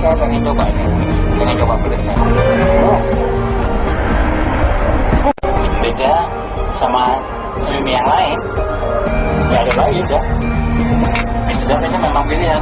saya pengen coba ini, pengen coba pedasnya. Oh, beda sama mie yang lain. Nggak ada lagi udah. Mie sedap ini memang pilihan.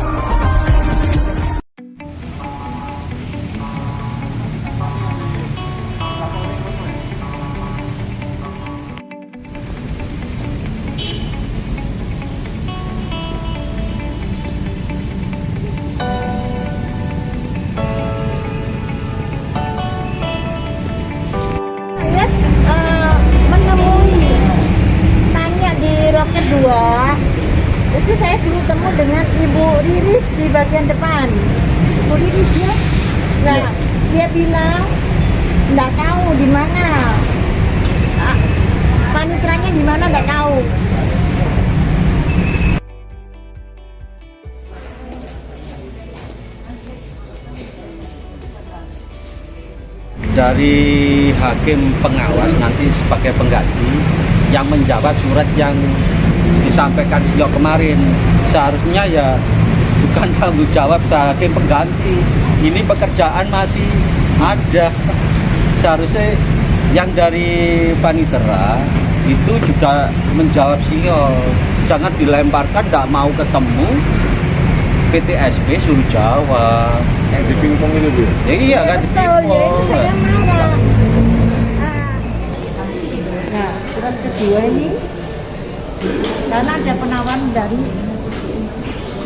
Kedua itu saya suruh temu dengan Ibu Riris di bagian depan. Ibu Riris ya, nah dia bilang nggak tahu di mana, panitranya di mana nggak tahu. Dari hakim pengawas nanti sebagai pengganti yang menjawab surat yang disampaikan sejak kemarin, seharusnya ya bukan tanggung jawab hakim pengganti. Ini pekerjaan masih ada, seharusnya yang dari panitera itu juga menjawab siol, jangan dilemparkan nggak mau ketemu PTSP suruh jawab. Di pingpong itu Bu? Ya, iya kan di pingpong. Saya marah. Nah, surat kedua ini karena ada penawaran dari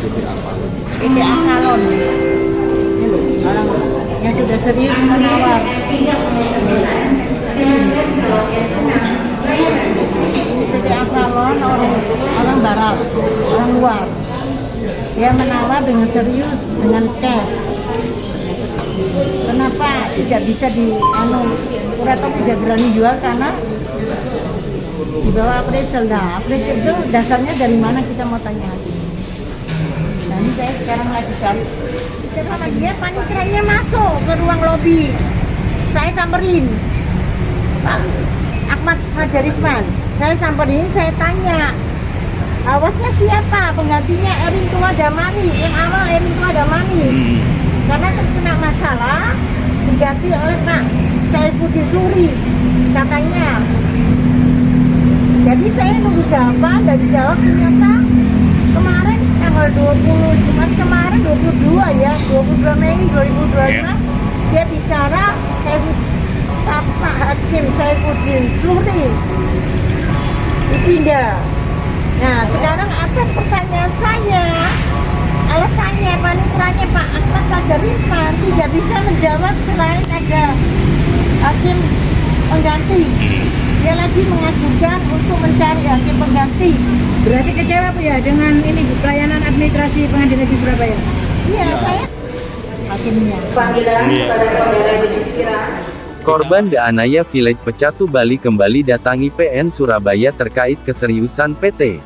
PT Avalon. Ini loh, orang yang sudah serius menawar. PT Avalon orang barat, orang luar. Dia menawar dengan serius, dengan cash. Kenapa tidak bisa Kurator tidak berani jual karena di bawah appraisal. Nah, appraisal itu dasarnya dari mana kita mau tanya. Nah, ini saya sekarang lagi cari. Karena dia panitranya masuk ke ruang lobi. Saya samperin Pak Ahmad Fajarisman. Saya samperin, saya tanya. Awasnya siapa? Penggantinya Erin Tua Damani. Yang awal Erin Tua Damani. Karena terkena masalah diganti oleh Pak Saifuddin Suri katanya. Jadi saya nunggu jawaban, dari jawab ternyata kemarin tanggal 20 Jumat kemarin 22 ya, 22 Mei 2025 dia bicara Pak Hakim Saifuddin Suri dipindah. Nah sekarang atas pertanyaan saya, alasannya panitranya Pak Ahmad Fajarisman tidak bisa menjawab selain ada hakim pengganti. Dia lagi mengajukan untuk mencari hakim pengganti. Berarti kecewa Bu ya dengan ini Bu, pelayanan administrasi Pengadilan Negeri Surabaya? Iya, saya hakimnya. Panggilan kepada saudara Yudhistira. Korban The Anaya Village Pecatu Bali kembali datangi PN Surabaya terkait keseriusan PT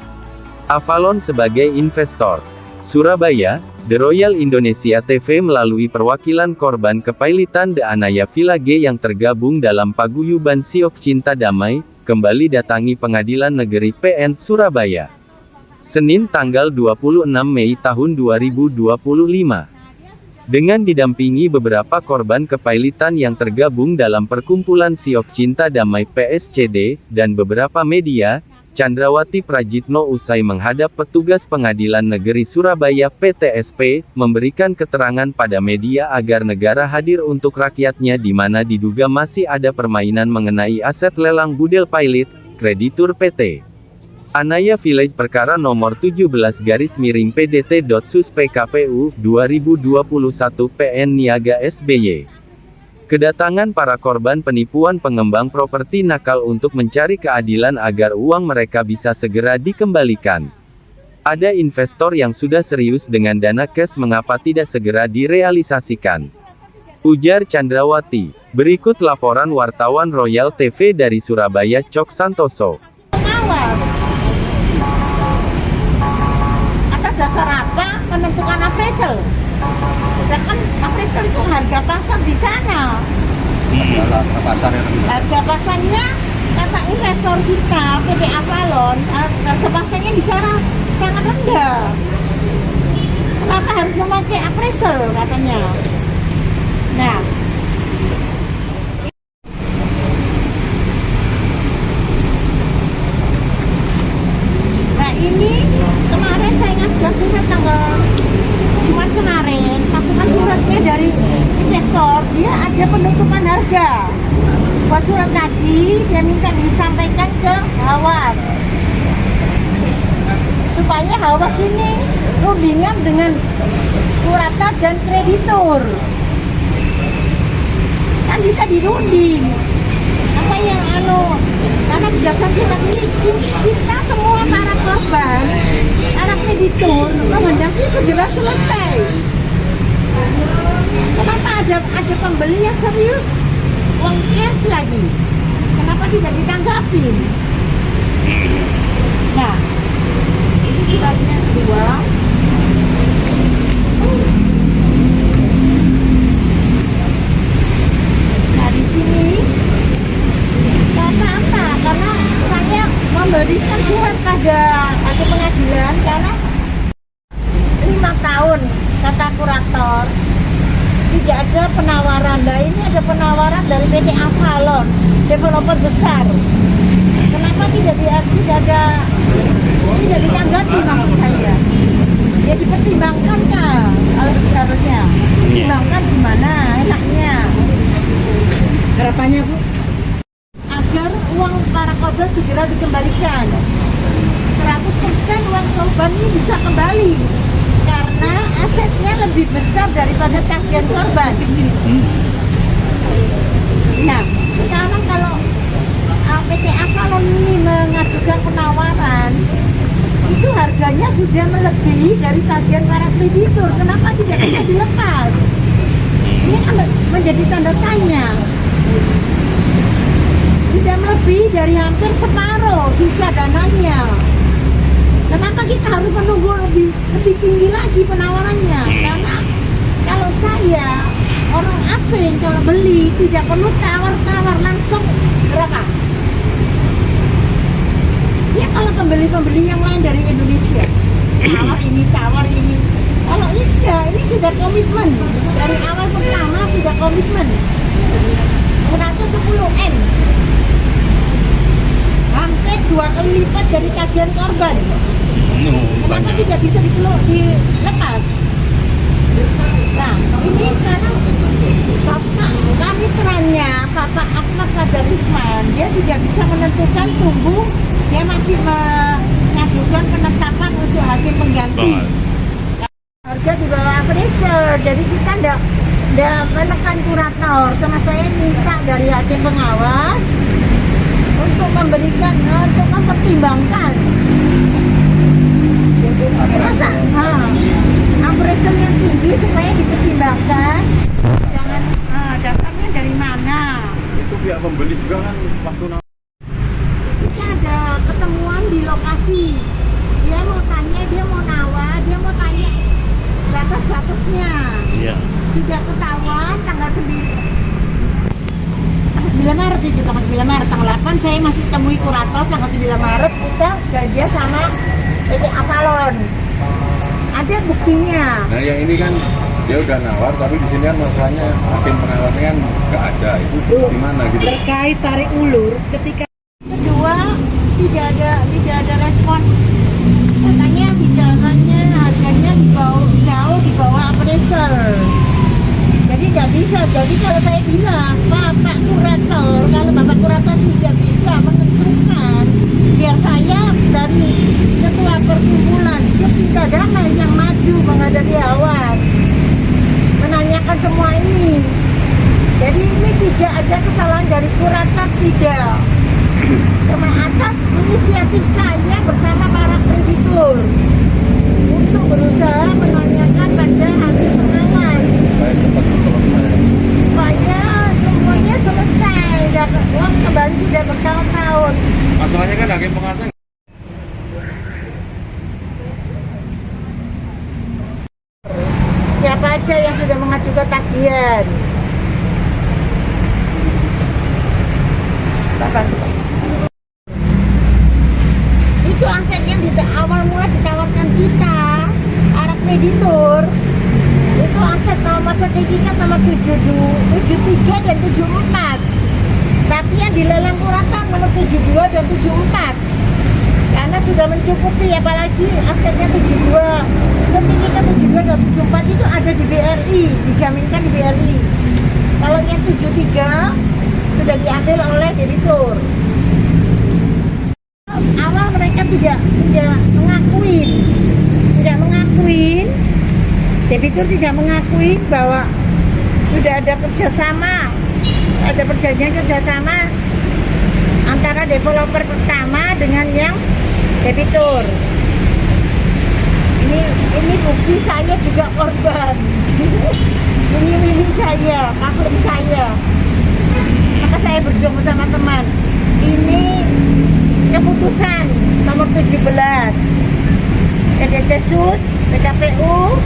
Avalon sebagai investor. Surabaya, The Royal Indonesia TV melalui perwakilan korban kepailitan The Anaya Village yang tergabung dalam paguyuban Siok Cinta Damai, kembali datangi Pengadilan Negeri PN Surabaya. Senin tanggal 26 Mei tahun 2025. Dengan didampingi beberapa korban kepailitan yang tergabung dalam perkumpulan Siok Cinta Damai PSCD, dan beberapa media, Chandrawati Prajitno usai menghadap petugas Pengadilan Negeri Surabaya PTSP, memberikan keterangan pada media agar negara hadir untuk rakyatnya di mana diduga masih ada permainan mengenai aset lelang Budel Pailit, kreditur PT Anaya Village perkara nomor 17/PDT.Sus.PKPU 2021 PN Niaga SBY. Kedatangan para korban penipuan pengembang properti nakal untuk mencari keadilan agar uang mereka bisa segera dikembalikan. Ada investor yang sudah serius dengan dana cash, mengapa tidak segera direalisasikan? Ujar Chandrawati. Berikut laporan wartawan Royal TV dari Surabaya, Cok Santoso. Atas dasar apa menentukan appraisal? Sedangkan appraisal itu harga pasar di sana. Harga pasarnya kata investor kita PT Avalon, harga pasarnya di sana sangat rendah. Kenapa harus memakai appraisal katanya? Nah, ini kemarin saya ngajukan surat tanggal Jumat kemarin, pasukan suratnya dari investor, dia ada penutupan harga. Buat surat tadi, dia minta disampaikan ke Hawas supaya Hawas ini rundingan dengan kurator dan kreditur, kan bisa dirunding. Apa yang karena berdasarkan surat ini kita semua para korban, para kreditur menghendaki segera selesai. Kenapa ada pembeli yang serius, uang cash lagi, kenapa tidak ditanggapin? Nah, ini suratnya kedua. Nah, di sini karena apa? Karena saya memberikan surat pada hakim pengadilan karena 5 tahun kata kurator tidak ada penawaran. Nah, ini ada penawaran dari PT Avalon, developer besar. Kenapa tidak ditanggapi maksud saya? Ya dipertimbangkan kah? Harusnya dipertimbangkan gimana enaknya. Harapannya Bu? Agar uang para korban segera dikembalikan. 100% uang korban ini bisa kembali karena asetnya lebih besar daripada tagihan korban. Nah, sekarang kalau PT Avalon ini mengajukan penawaran, itu harganya sudah melebihi dari tagihan para kreditur. Kenapa tidak bisa dilepas? Ini kan menjadi tanda tanya. Sudah melebihi dari hampir separuh sisa dananya. Kenapa kita harus menunggu lebih tinggi lagi penawarannya? Karena kalau saya orang asing kalau beli tidak perlu tawar-tawar, langsung berapa? Ya kalau pembeli-pembeli yang lain dari Indonesia tawar ini. Kalau ini sudah komitmen dari awal pertama, sudah komitmen 110M, hampir 2 kali lipat dari tagihan korban. Kenapa tidak bisa dilepas? Nah, ini sekarang Bapak Ahmad Kajarisman, dia tidak bisa menentukan tunggu, dia masih mengajukan penetapan untuk hakim pengganti. Harga di bawah appraisal, jadi kita tidak menekan kurator. Cuma saya minta dari hakim pengawas untuk mempertimbangkan. Masa appraisal yang tinggi supaya dipertimbangkan. Jangan dasarnya dari mana? Itu pihak pembeli juga kan waktu Kita ada ketemuan di lokasi. Dia mau tanya, dia mau tanya batas-batasnya. Iya. Sudah ketahuan tanggal 9 Maret itu, tanggal 9 Maret, tanggal 8 saya masih temui kurator, tanggal 9 Maret kita janjian sama PT Avalon. Ada buktinya. Nah yang ini kan dia udah nawar, tapi di sini kan masalahnya hakim pengawasnya kan nggak ada. Itu gimana gitu? Terkait tarik ulur ketika Kedua, tidak ada respon. Katanya bicaranya harganya jauh di bawah appraisal. Jadi nggak bisa. Jadi kalau saya bilang, Bapak Kurator, kalau Bapak Kurator tidak bisa menentukan, biar saya dari ketua perkumpulan Sepindah Damai yang maju menghadapi Hawas menanyakan semua ini. Jadi ini tidak ada kesalahan dari kurator, tidak. Cuma atas inisiatif saya bersama para kreditur untuk berusaha menanyakan pada hakim pengawas Supaya cepat selesai. supaya semuanya selesai dan uang kembali sudah bertahun-tahun. Masalahnya kan hakim pengawasnya Siapa aja yang sudah mengajukan tagihan? Itu aset yang di awal mula ditawarkan kita, para kreditur. Itu aset nomor dapat sertifikat nomor 73 dan 74. Tapi yang dilelang Purata nomor 72 dan 74. Karena sudah mencukupi, apalagi asetnya 72. Sertifikat 72 dan 74 itu ada di BRI, dijaminkan di BRI. Kalau yang 73 sudah diambil oleh debitur. Awal mereka tidak mengakui, debitur tidak mengakui bahwa sudah ada kerjasama, ada perjanjian kerjasama antara developer pertama dengan yang debitur. Ini bukti saya juga korban. Ini saya, kafir saya. Maka saya berjuang bersama teman. Ini keputusan nomor 17 Desus PKPU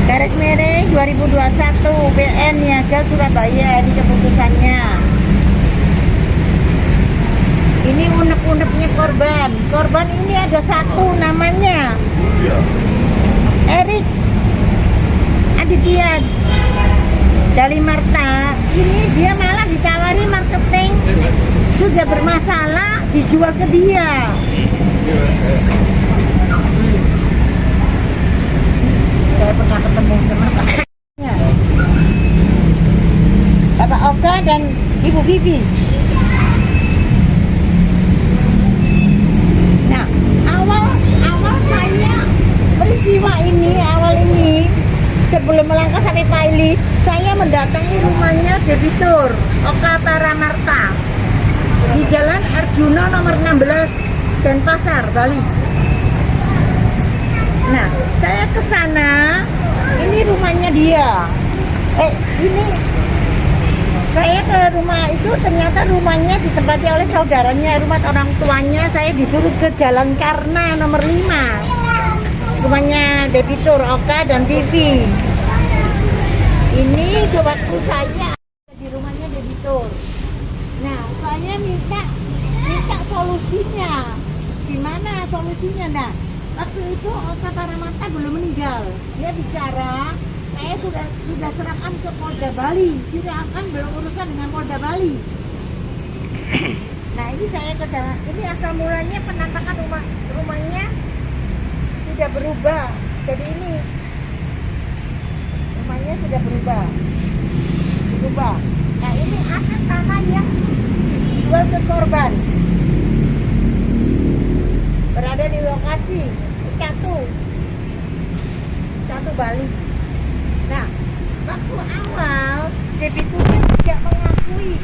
garis miring 2021 PN Niaga Surabaya. Ini keputusannya. Ini unek-uneknya korban. Korban ini ada satu namanya Erik Aditya dari Marta. Ini dia malah ditawari marketing, sudah bermasalah dijual ke dia. Saya pernah ketemu sama Bapak Oka dan Ibu Vivi. Nah, awal saya peristiwa ini, sebelum melangkah sampai pilot, saya mendatangi rumahnya debitur Oka Paramarta di Jalan Arjuna nomor 16 Denpasar, Bali. Nah, saya ke sana, ini rumahnya dia. Ini saya ke rumah itu, ternyata rumahnya ditempati oleh saudaranya, rumah orang tuanya. Saya disuruh ke Jalan Karna nomor 5, rumahnya debitur Oka dan Vivi. Ini sewaktu saya di rumahnya debitur. Nah, saya minta solusinya. Gimana solusinya? Nah, waktu itu Oka Paramata belum meninggal. Dia bicara, saya sudah serahkan ke Polda Bali. Silahkan berurusan dengan Polda Bali. Nah, ini saya ke jalan. Ini asal mulanya penampakan rumahnya sudah berubah. Jadi ini rumahnya sudah berubah. Nah, ini aset tanah yang dijual ke korban. Berada di lokasi Catu Bali. Nah, waktu awal debiturnya tidak mengakui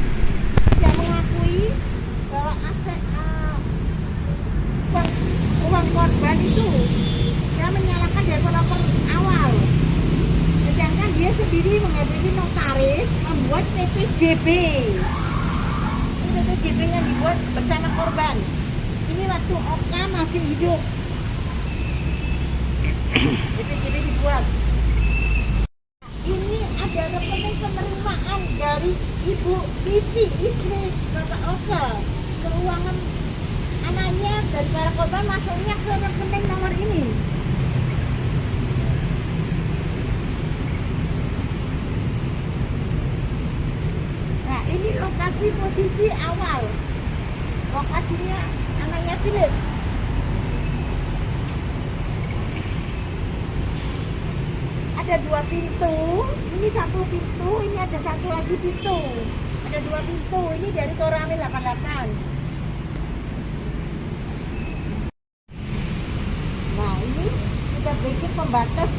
bahwa aset uang korban itu, dia menyalahkan developer awal. Sedangkan dia sendiri menghadiri notaris membuat PPJB. Ini PPJB yang dibuat bersama korban. Ini waktu Oka masih hidup. PPJB dibuat. Ini ada rekening penerimaan dari Ibu Vivi, istri Bapak Oka. Keuangan anaknya dan para korban masuknya ke rekening nomor ini. Nah, ini lokasi posisi awal. Lokasinya namanya village. Ada 2 pintu, ini 1 pintu, ini ada 1 lagi pintu. Ada 2 pintu, ini dari Koramil 88. Nah, ini sudah bikin pembatas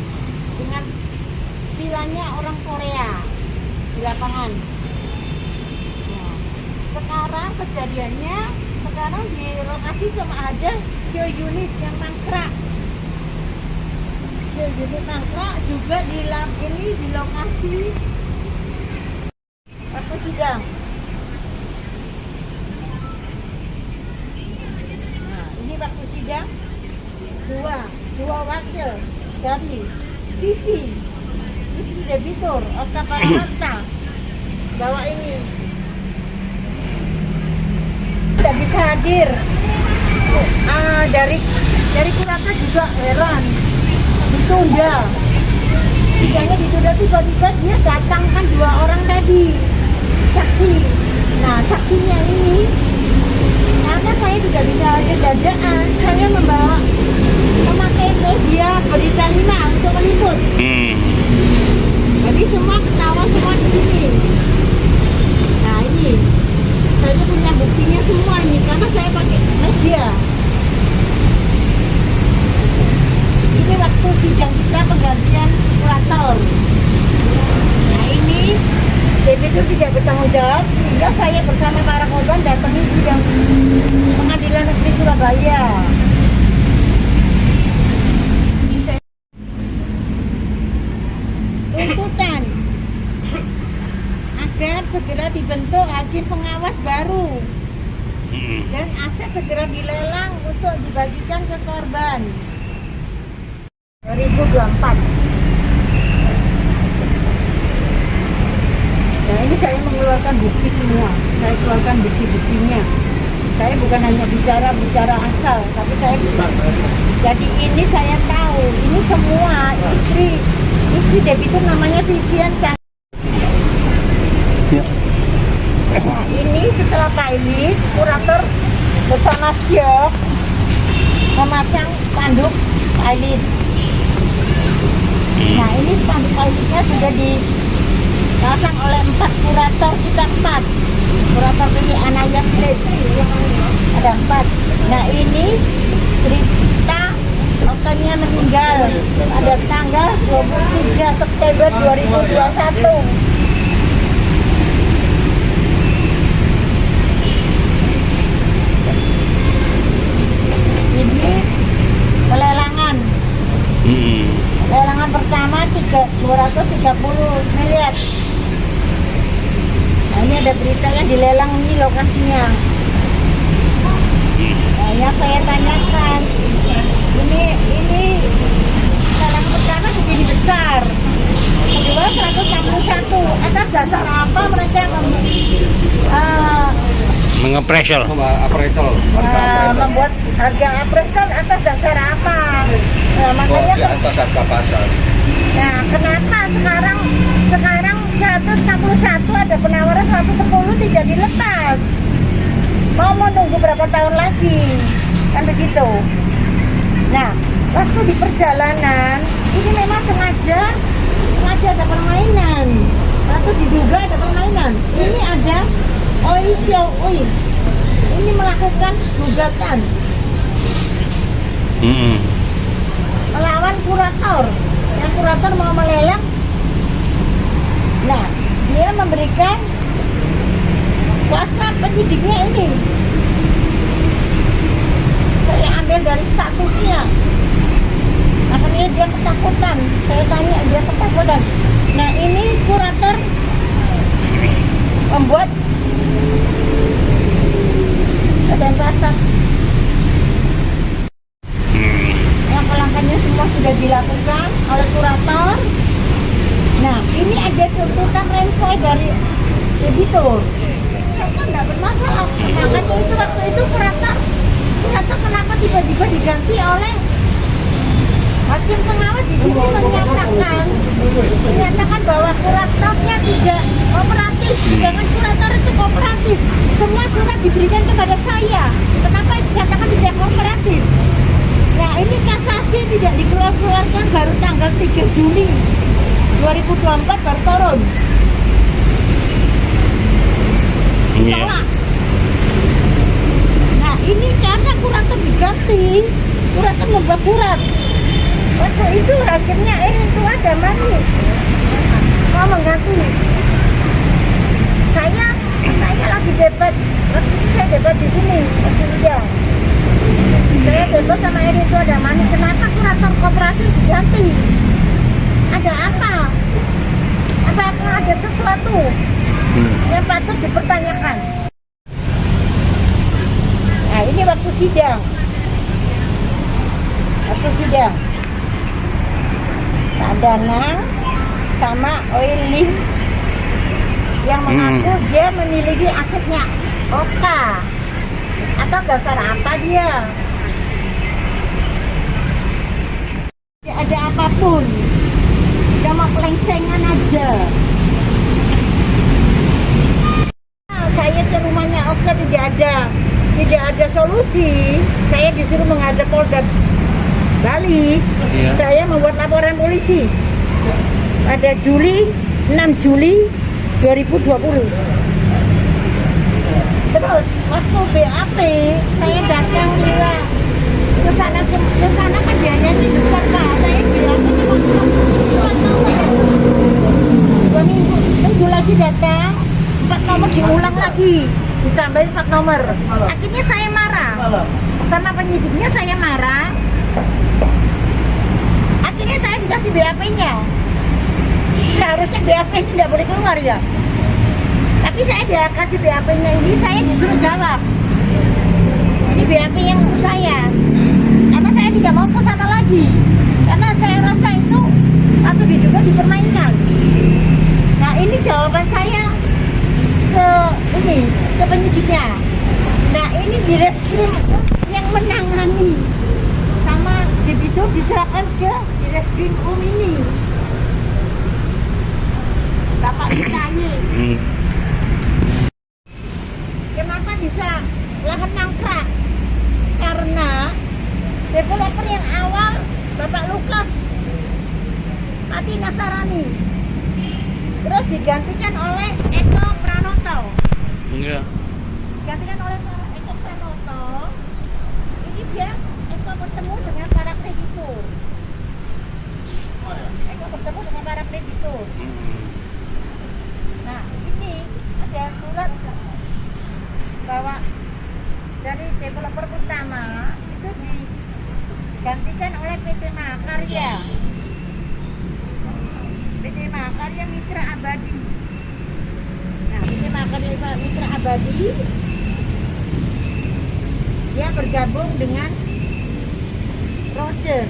dengan vilanya orang Korea di lapangan. Nah, sekarang kejadiannya, di lokasi cuma ada show unit yang mangkrak. Show unit mangkrak juga di lokasi waktu sidang. Nah, ini waktu sidang dua wakil dari Vivi, istri debitur Oka Paramata, bawa ini. Tidak bisa hadir. Dari Kurata juga heran, ditunda. sidangnya ditunda, tiba-tiba dia datangkan 2 orang tadi saksi. Nah saksinya ini karena saya tidak bisa hadir dadaan, saya memakai media berita 5 untuk meliput. Jadi semua ketahuan semua di sini. Nah ini saya punya buktinya semua ini karena saya pakai media. Ini waktu sidang kita penggantian kurator. Nah ini DP itu tidak bertanggung jawab sehingga saya bersama para korban datangi sidang Pengadilan Negeri Surabaya. Tuntutan agar segera dibentuk hakim pengawas baru dan aset segera dilelang untuk dibagikan ke korban. 2024. Nah ini saya mengeluarkan bukti semua. Saya keluarkan bukti-buktinya. Saya bukan hanya bicara asal, tapi saya jadi ini saya tahu ini semua istri debitur namanya Vivian Chan. Nah ini setelah pilot, kurator bersama Syok memasang spanduk pilot. Nah ini spanduk pilotnya sudah dipasang oleh 4 kurator, kita 4 kurator ini Anaya Village ada 4. Nah ini cerita okannya meninggal pada tanggal 23 September 2021. Ini pelelangan. Pelelangan pertama 230 miliar. Nah ini ada beritanya dilelang ini lokasinya. Nah yang saya tanyakan, ini pelelangan pertama segini besar, kedua 161. Atas dasar apa mereka Mengapresial. membuat harga appraisal atas dasar apa? Nah, makanya di atas harga pasar. nah kenapa sekarang 161 ada penawaran 110 tidak dilepas? Mau menunggu berapa tahun lagi? Kan begitu. Nah, waktu di perjalanan ini memang sengaja ada permainan. Waktu diduga ada permainan. Ini ada Oi Xiao Ui. Ini melakukan gugatan melawan kurator. Yang kurator mau melelang. Nah, dia memberikan kuasa penyidiknya ini. Saya ambil dari statusnya. Makanya dia ketakutan. Saya tanya dia ketakutan. Nah, ini kurator membuat keadaan pasar. Langkah-langkahnya semua sudah dilakukan oleh kurator. Nah, ini ada tuntutan renvoy dari debitur. Kan tidak bermasalah. Makanya itu waktu itu kurator kenapa tiba-tiba diganti oleh hakim pengawas di sini menyatakan bahwa kuratornya tidak kooperatif. Sedangkan kurator itu kooperatif. Semua surat diberikan kepada saya. Kenapa dikatakan tidak kooperatif? Nah ini kasasi tidak dikeluarkan baru tanggal 3 Juni 2024 baru turun. Ditolak. Nah ini karena kurator diganti, kurator membuat surat. Waktu itu akhirnya itu ada mani mau mengganti. Saya lagi debat, saya debat di sini waktu sidang. Saya debat sama itu ada mani. Kenapa kurator kooperatif diganti? Ada apa? Apakah ada sesuatu yang patut dipertanyakan? Nah ini waktu sidang. Pak Danang sama Oiling yang mengaku dia memiliki asetnya Oka. Atau dasar apa dia? Tidak ada apapun. Dia mau lengsengan aja. Saya ke rumahnya oke, tidak ada solusi. Saya disuruh menghadap Polda Bali. Iya. Saya membuat laporan polisi pada 6 Juli 2020. Terus waktu BAP saya datang juga ke sana kan biayanya besar Pak. Saya bilang cuma dua minggu lagi datang 4 nomor diulang lagi, ditambahin 4 nomor. Akhirnya saya marah sama penyidiknya, saya marah. Akhirnya saya dikasih BAP-nya. Seharusnya BAP ini tidak boleh keluar ya. Tapi saya dikasih BAP-nya ini, saya disuruh jawab. Ini BAP yang saya. Karena saya tidak mau ke sana lagi. Karena saya rasa itu atau diduga dipermainkan. Nah, ini jawaban saya ke penyidiknya. Nah, ini di reskrim yang menangani sama debitur diserahkan ke di reskrim ini. Bapak Itaye. Kenapa bisa lahan mangkrak? Karena developer yang awal Bapak Lukas Mati Nasarani, terus digantikan oleh Eko Pranoto. Iya. Digantikan oleh Eko Pranoto. Ini dia Eko bertemu dengan para kreditur. Eko bertemu dengan para kreditur. Nah, ini ada surat bahwa dari developer pertama itu digantikan oleh PT Mahakarya. PT Mahakarya Mitra Abadi. Nah, PT Mahakarya Mitra Abadi dia bergabung dengan Roger.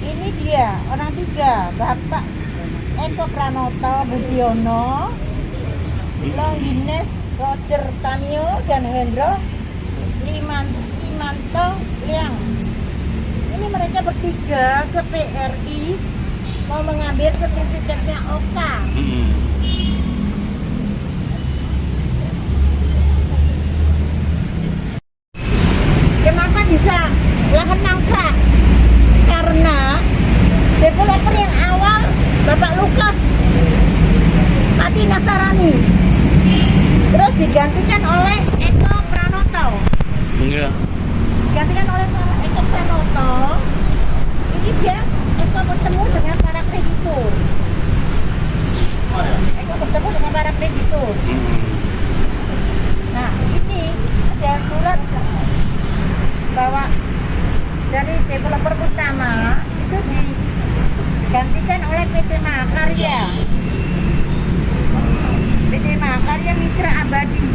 Ini dia orang tiga, Bapak Eko Pranoto Budiono, Longines Roger Tanio, dan Hendro Limanto Liang. Ini mereka bertiga ke PRI mau mengambil sertifikatnya OKA. Kenapa bisa lahan mangkrak? Karena developer yang awal Bapak Lukas Mati Nasarani, terus digantikan oleh Eko Pranoto. Iya. Digantikan oleh Eko Pranoto. Ini dia Eko bertemu dengan para kreditur. Eko bertemu dengan para kreditur. Nah, ini ada surat bahwa dari developer pertama itu digantikan oleh PT Mahakarya. PT Mahakarya Mitra Abadi.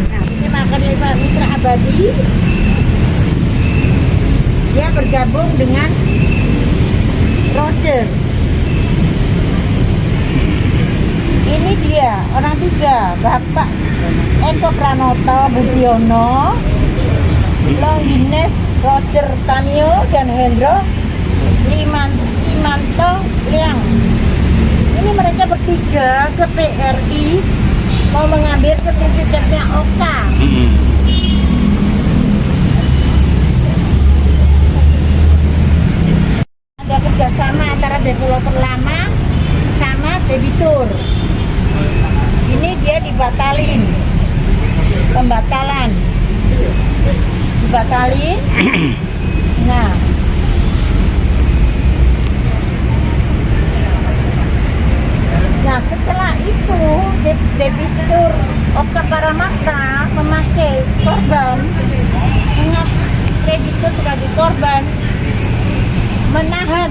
Nah, PT Mahakarya Mitra Abadi dia bergabung dengan Roger. Ini dia orang tiga, Bapak Eko Pranoto Budiono, Longines Roger Tanio, dan Hendro Limanto Liang. Ini mereka bertiga ke PRI mau mengambil sertifikatnya OKA. Ada kerjasama antara developer lama sama debitur. Ini dia dibatalin, pembatalan, dibatalin. Nah, setelah itu debitur Oka Paramata memakai korban, mengaku kreditur sebagai korban, menahan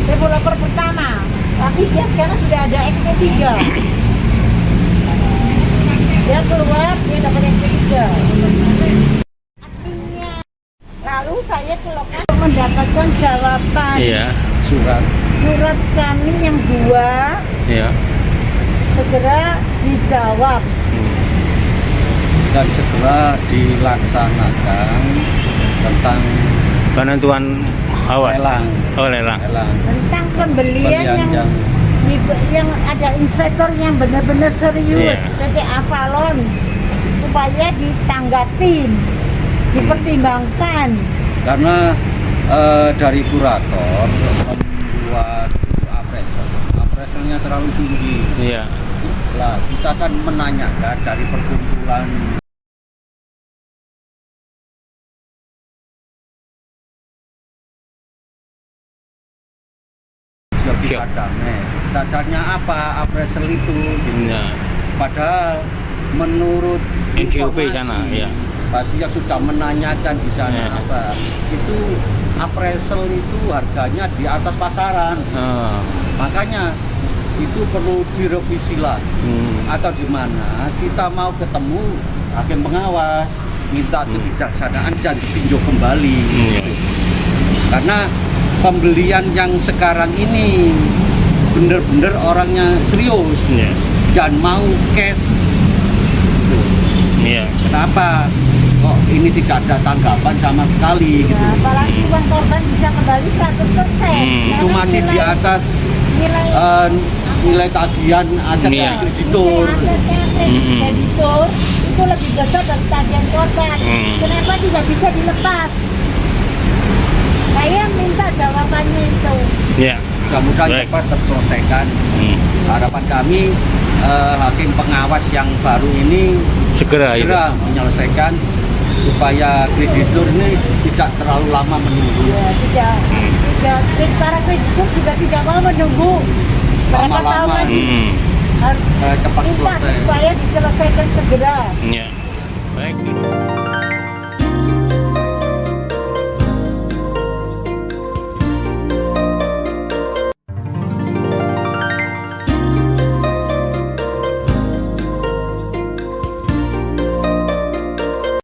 developer pertama, tapi dia sekarang sudah ada SP3. Dia keluar, dia dapat SP3. Artinya, lalu saya ke lokasi mendapatkan jawaban. Iya, surat Kami yang 2. Iya. Segera dijawab Dan segera dilaksanakan tentang penentuan Awas. lelang. Oh, lelang. Lelang. Tentang pembelian Pembelian yang ada investor yang benar-benar serius, Iya. PT Avalon, supaya ditanggapin, dipertimbangkan. Karena dari kurator membuat appraisalnya terlalu tinggi. Iya. Lah, kita kan menanyakan dari perkumpulan Siap. damai. Dasarnya apa appraisal itu? Gitu. Iya. Padahal menurut NVOP informasi, sana, iya. pasti yang sudah menanyakan di sana Iya. apa itu appraisal itu harganya di atas pasaran. Oh. Makanya itu perlu direvisi lagi. Atau di mana kita mau ketemu hakim pengawas, minta kebijaksanaan dan ditinjau kembali. Iya. Karena pembelian yang sekarang ini bener-bener orangnya serius Iya. dan mau cash. Iya. Kenapa kok ini tidak ada tanggapan sama sekali? Ya, Gitu. apalagi uang korban bisa kembali 100%. Itu masih di atas nilai nilai tagihan aset Iya. kreditur. asetnya kreditur itu lebih besar dari tagihan korban. Kenapa tidak bisa dilepas? Saya minta jawabannya itu. Iya. Mudah-mudahan Baik. cepat terselesaikan. Harapan kami hakim pengawas yang baru ini Segera itu. segera menyelesaikan supaya kreditur ini tidak terlalu lama menunggu. Ya, tidak, para kreditur sudah tidak mau menunggu berapa tahun Lama-lama. lagi. Harus Cepat minta selesai. supaya diselesaikan segera. Iya. Baik.